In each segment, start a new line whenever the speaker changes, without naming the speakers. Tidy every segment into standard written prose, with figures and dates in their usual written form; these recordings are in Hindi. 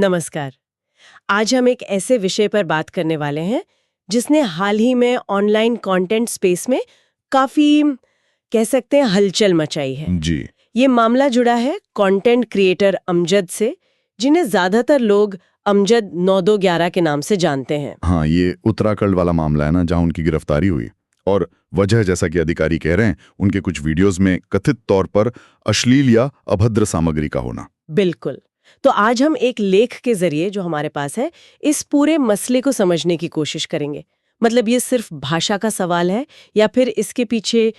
नमस्कार। आज हम एक ऐसे विषय पर बात करने वाले हैं जिसने हाल ही में ऑनलाइन कंटेंट स्पेस में काफी कह सकते हैं हलचल मचाई है।
जी।
ये मामला जुड़ा है कंटेंट क्रिएटर अमजद से, जिन्हें ज्यादातर लोग अमजद 9211 के नाम से जानते हैं।
हाँ, ये उत्तराखंड वाला मामला है ना, जहाँ उनकी गिरफ्तारी हुई। और वजह, जैसा कि अधिकारी कह रहे हैं, उनके कुछ वीडियोस में कथित तौर पर अश्लील या अभद्र सामग्री का होना।
बिल्कुल। तो आज हम एक लेख के जरिए जो हमारे पास है, इस पूरे मसले को समझने की कोशिश करेंगे। मतलब ये सिर्फ भाषा का सवाल है या फिर इसके पीछे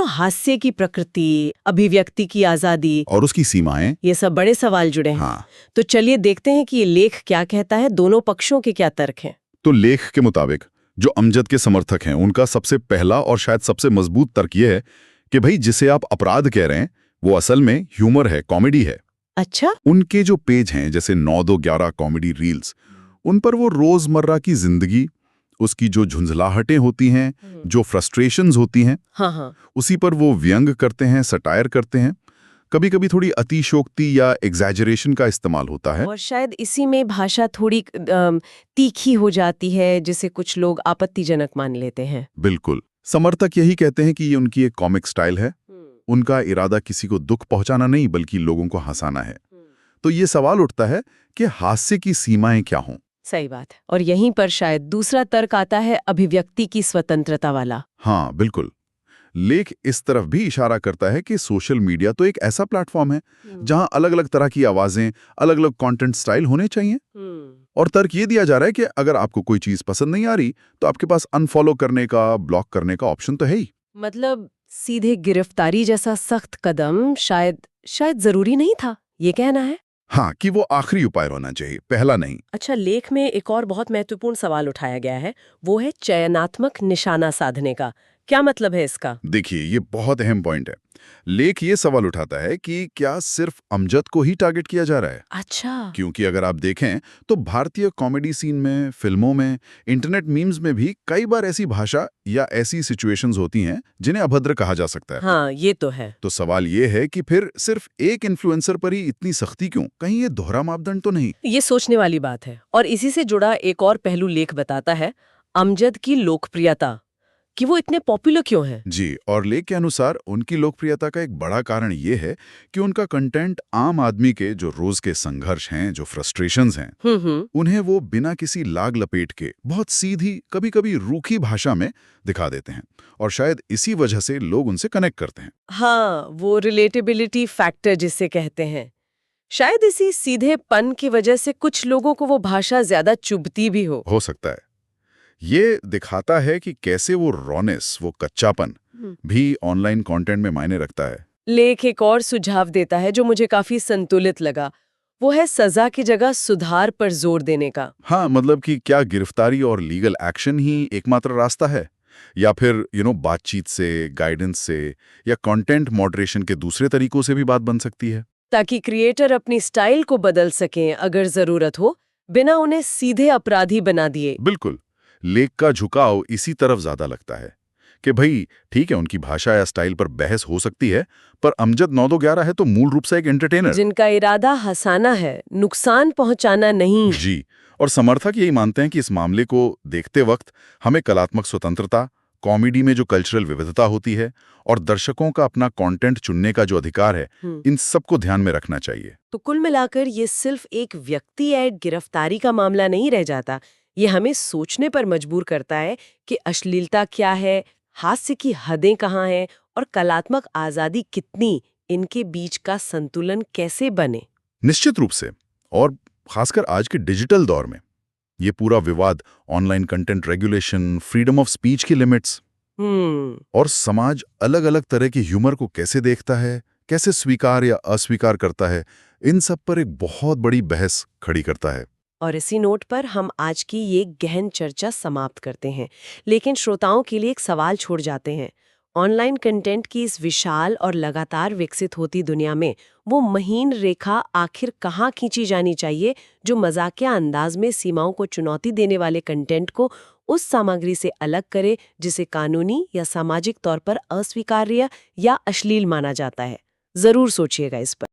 हास्य की प्रकृति, अभिव्यक्ति की आजादी
और उसकी सीमाएं,
ये सब बड़े सवाल जुड़े हैं।
हाँ।
तो चलिए देखते हैं कि ये लेख क्या कहता है, दोनों पक्षों के क्या तर्क हैं।
तो लेख के मुताबिक जो अमजद के समर्थक हैं, उनका सबसे पहला और शायद सबसे मजबूत तर्क ये है कि भाई, जिसे आप अपराध कह रहे हैं वो असल में ह्यूमर है, कॉमेडी है।
अच्छा।
उनके जो पेज हैं, जैसे 9211 कॉमेडी रील्स, उन पर वो रोजमर्रा की जिंदगी, उसकी जो झुंझलाहटें होती हैं, जो फ्रस्ट्रेशंस होती हैं,
हाँ,
उसी पर वो व्यंग करते हैं, सटायर करते हैं। कभी कभी थोड़ी अतिशोक्ति या एग्जैजरेशन का इस्तेमाल होता है।
और शायद इसी में भाषा थोड़ी तीखी हो जाती है, जिसे कुछ लोग आपत्तिजनक मान लेते हैं।
बिल्कुल। समर्थक यही कहते हैं कि ये उनकी एक कॉमिक स्टाइल है। उनका इरादा किसी को दुख पहुंचाना नहीं, बल्कि लोगों को हंसाना है। तो ये सवाल उठता है कि हास्य की सीमाएं क्या हों।
सही बात है। और यहीं पर शायद दूसरा तर्क आता है, अभिव्यक्ति की स्वतंत्रता वाला।
हाँ, बिल्कुल। लेख इस तरफ भी इशारा करता है कि सोशल मीडिया तो एक ऐसा प्लेटफॉर्म है जहां अलग अलग तरह की आवाजें, अलग अलग कंटेंट स्टाइल होने चाहिए। और तर्क ये दिया जा रहा है कि अगर आपको कोई चीज पसंद नहीं आ रही, तो आपके पास अनफॉलो करने का, ब्लॉक करने का ऑप्शन तो है ही।
मतलब सीधे गिरफ्तारी जैसा सख्त कदम शायद जरूरी नहीं था, ये कहना है।
हाँ, कि वो आखिरी उपाय होना चाहिए, पहला नहीं।
अच्छा, लेख में एक और बहुत महत्वपूर्ण सवाल उठाया गया है, वो है चयनात्मक निशाना साधने का। क्या मतलब है इसका?
देखिए, ये बहुत अहम पॉइंट है। लेख ये सवाल उठाता है कि क्या सिर्फ अमजद को ही टारगेट किया जा रहा है।
अच्छा।
क्योंकि अगर आप देखें तो भारतीय कॉमेडी सीन में, फिल्मों में, इंटरनेट मीम्स में भी कई बार ऐसी भाषा या ऐसी सिचुएशंस होती हैं जिन्हें अभद्र कहा जा सकता है।
हाँ, ये तो है।
तो सवाल ये है कि फिर सिर्फ एक इन्फ्लुएंसर पर ही इतनी सख्ती क्यों? कहीं ये दोहरा मापदंड तो नहीं?
ये सोचने वाली बात है। और इसी से जुड़ा एक और पहलू लेख बताता है, अमजद की लोकप्रियता, कि वो इतने पॉपुलर क्यों हैं।
जी, और लेख के अनुसार उनकी लोकप्रियता का एक बड़ा कारण ये है कि उनका कंटेंट आम आदमी के जो रोज के संघर्ष हैं, जो फ्रस्ट्रेशंस हैं, उन्हें वो बिना किसी लाग लपेट के बहुत सीधी, कभी-कभी रूखी भाषा में दिखा देते हैं। और शायद इसी वजह से लोग उनसे कनेक्ट करते हैं।
हाँ, वो रिलेटेबिलिटी फैक्टर जिसे कहते हैं। शायद इसी सीधेपन की वजह से कुछ लोगों को वो भाषा ज्यादा चुभती भी हो
सकता है। ये दिखाता है कि कैसे वो रॉनेस, वो कच्चापन भी ऑनलाइन कंटेंट में मायने रखता है।
लेख एक और सुझाव देता है जो मुझे काफी संतुलित लगा, वो है सजा की जगह सुधार पर जोर देने का।
हाँ, मतलब कि क्या गिरफ्तारी और लीगल एक्शन ही एकमात्र रास्ता है, या फिर बातचीत से, गाइडेंस से, या कंटेंट मॉडरेशन के दूसरे तरीकों से भी बात बन सकती है,
ताकि क्रिएटर अपनी स्टाइल को बदल सकें अगर जरूरत हो, बिना उन्हें सीधे अपराधी बना दिए।
बिल्कुल। लेख का झुकाव इसी तरफ ज्यादा लगता है कि भाई ठीक है, उनकी भाषा या स्टाइल पर बहस हो सकती है, पर अमजद 9211 है तो मूल रूप से एक एंटरटेनर,
जिनका इरादा हंसाना है, नुकसान पहुंचाना नहीं।
जी। और समर्थक यही मानते हैं कि इस मामले को देखते वक्त हमें कलात्मक स्वतंत्रता, कॉमेडी में जो कल्चरल विविधता होती है, और दर्शकों का अपना कंटेंट चुनने का जो अधिकार है, इन सबको ध्यान में रखना चाहिए।
तो कुल मिलाकर ये सिर्फ एक व्यक्ति या गिरफ्तारी का मामला नहीं रह जाता, ये हमें सोचने पर मजबूर करता है कि अश्लीलता क्या है, हास्य की हदें कहाँ हैं, और कलात्मक आजादी कितनी, इनके बीच का संतुलन कैसे बने।
निश्चित रूप से। और खासकर आज के डिजिटल दौर में ये पूरा विवाद online content regulation, freedom of speech की लिमिट्स, और समाज अलग अलग तरह के ह्यूमर को कैसे देखता है, कैसे स्वीकार या अस्वीकार करता है, इन सब पर एक बहुत बड़ी बहस खड़ी करता है।
और इसी नोट पर हम आज की ये गहन चर्चा समाप्त करते हैं, लेकिन श्रोताओं के लिए एक सवाल छोड़ जाते हैं। ऑनलाइन कंटेंट की इस विशाल और लगातार विकसित होती दुनिया में वो महीन रेखा आखिर कहाँ खींची जानी चाहिए, जो मजाकिया अंदाज में सीमाओं को चुनौती देने वाले कंटेंट को उस सामग्री से अलग करे जिसे कानूनी या सामाजिक तौर पर अस्वीकार्य या अश्लील माना जाता है। जरूर सोचिएगा इस पर।